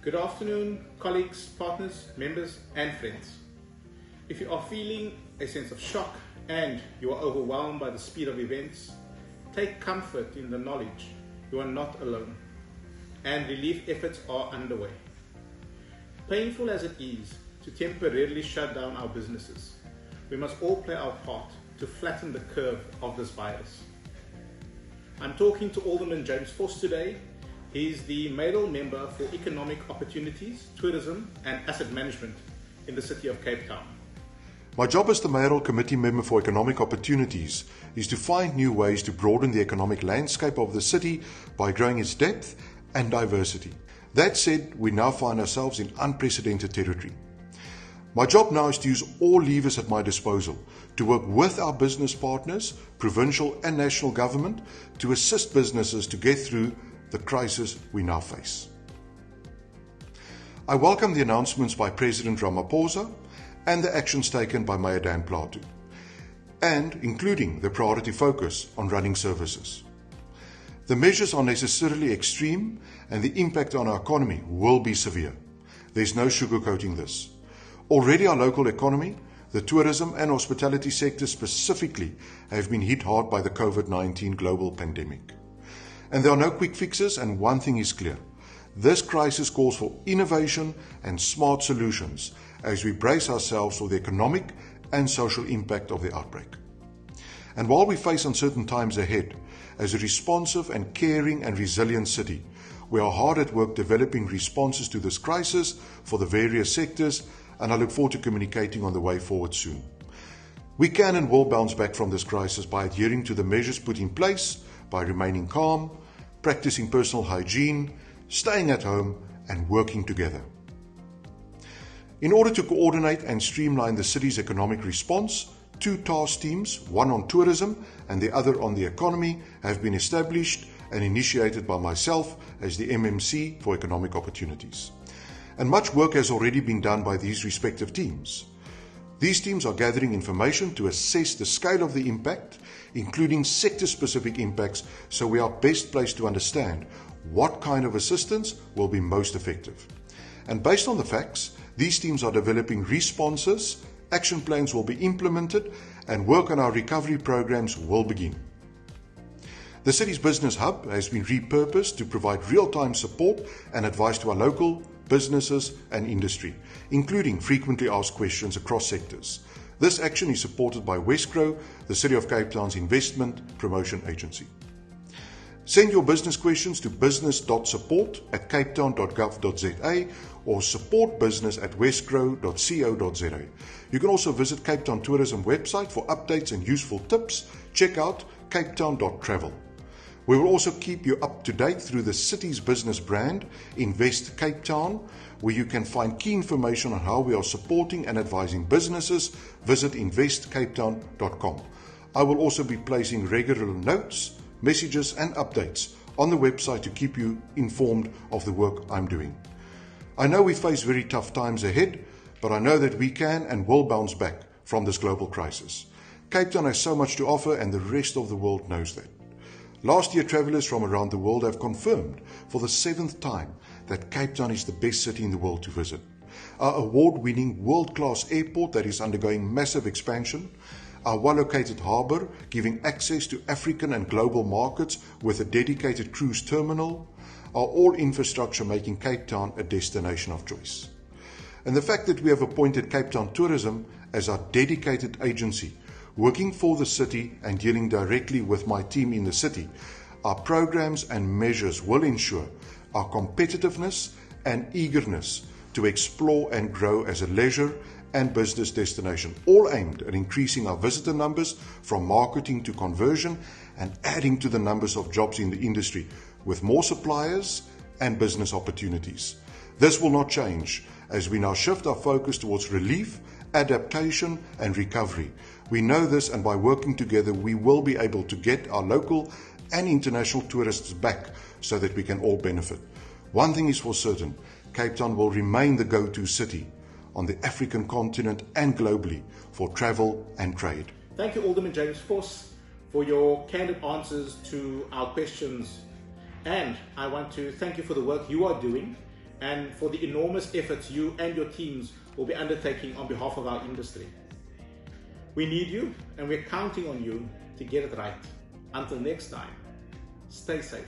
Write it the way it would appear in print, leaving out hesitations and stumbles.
Good afternoon, colleagues, partners, members and friends. If you are feeling a sense of shock and you are overwhelmed by the speed of events, take comfort in the knowledge you are not alone and relief efforts are underway. Painful as it is to temporarily shut down our businesses, we must all play our part to flatten the curve of this virus. I'm talking to Alderman James Vos today. He's the mayoral member for Economic Opportunities, Tourism and Asset Management in the City of Cape Town. My job as the mayoral committee member for Economic Opportunities is to find new ways to broaden the economic landscape of the city by growing its depth and diversity. That said, we now find ourselves in unprecedented territory. My job now is to use all levers at my disposal to work with our business partners, provincial and national government, to assist businesses to get through the crisis we now face. I welcome the announcements by President Ramaphosa and the actions taken by Mayor Dan Plato, and including the priority focus on running services. The measures are necessarily extreme and the impact on our economy will be severe. There's no sugarcoating this. Already our local economy, the tourism and hospitality sector specifically, have been hit hard by the COVID-19 global pandemic. And there are no quick fixes, and one thing is clear. This crisis calls for innovation and smart solutions as we brace ourselves for the economic and social impact of the outbreak. And while we face uncertain times ahead, as a responsive and caring and resilient city, we are hard at work developing responses to this crisis for the various sectors, and I look forward to communicating on the way forward soon. We can and will bounce back from this crisis by adhering to the measures put in place, by remaining calm, practicing personal hygiene, staying at home and working together. In order to coordinate and streamline the city's economic response, two task teams, one on tourism and the other on the economy, have been established and initiated by myself as the MMC for Economic Opportunities. And much work has already been done by these respective teams. These teams are gathering information to assess the scale of the impact, including sector-specific impacts, so we are best placed to understand what kind of assistance will be most effective. And based on the facts, these teams are developing responses, action plans will be implemented, and work on our recovery programs will begin. The city's business hub has been repurposed to provide real-time support and advice to our local businesses and industry, including frequently asked questions across sectors. This action is supported by Westgrow, the City of Cape Town's investment promotion agency. Send your business questions to business.support@capetown.gov.za or supportbusiness@westgrow.co.za. You can also visit Cape Town Tourism website for updates and useful tips. Check out capetown.travel. We will also keep you up to date through the city's business brand, Invest Cape Town, where you can find key information on how we are supporting and advising businesses. Visit investcapetown.com. I will also be placing regular notes, messages and updates on the website to keep you informed of the work I'm doing. I know we face very tough times ahead, but I know that we can and will bounce back from this global crisis. Cape Town has so much to offer and the rest of the world knows that. Last year, travellers from around the world have confirmed for the 7th time that Cape Town is the best city in the world to visit. Our award-winning world-class airport that is undergoing massive expansion, our well-located harbour giving access to African and global markets with a dedicated cruise terminal, are all infrastructure making Cape Town a destination of choice. And the fact that we have appointed Cape Town Tourism as our dedicated agency, working for the city and dealing directly with my team in the city, our programs and measures will ensure our competitiveness and eagerness to explore and grow as a leisure and business destination, all aimed at increasing our visitor numbers from marketing to conversion and adding to the numbers of jobs in the industry with more suppliers and business opportunities. This will not change as we now shift our focus towards relief, adaptation and recovery. We know this, and by working together we will be able to get our local and international tourists back so that we can all benefit. One thing is for certain, Cape Town will remain the go-to city on the African continent and globally for travel and trade. Thank you, Alderman James Vos, for your candid answers to our questions. And I want to thank you for the work you are doing and for the enormous efforts you and your teams will be undertaking on behalf of our industry. We need you, and we're counting on you to get it right. Until next time, stay safe.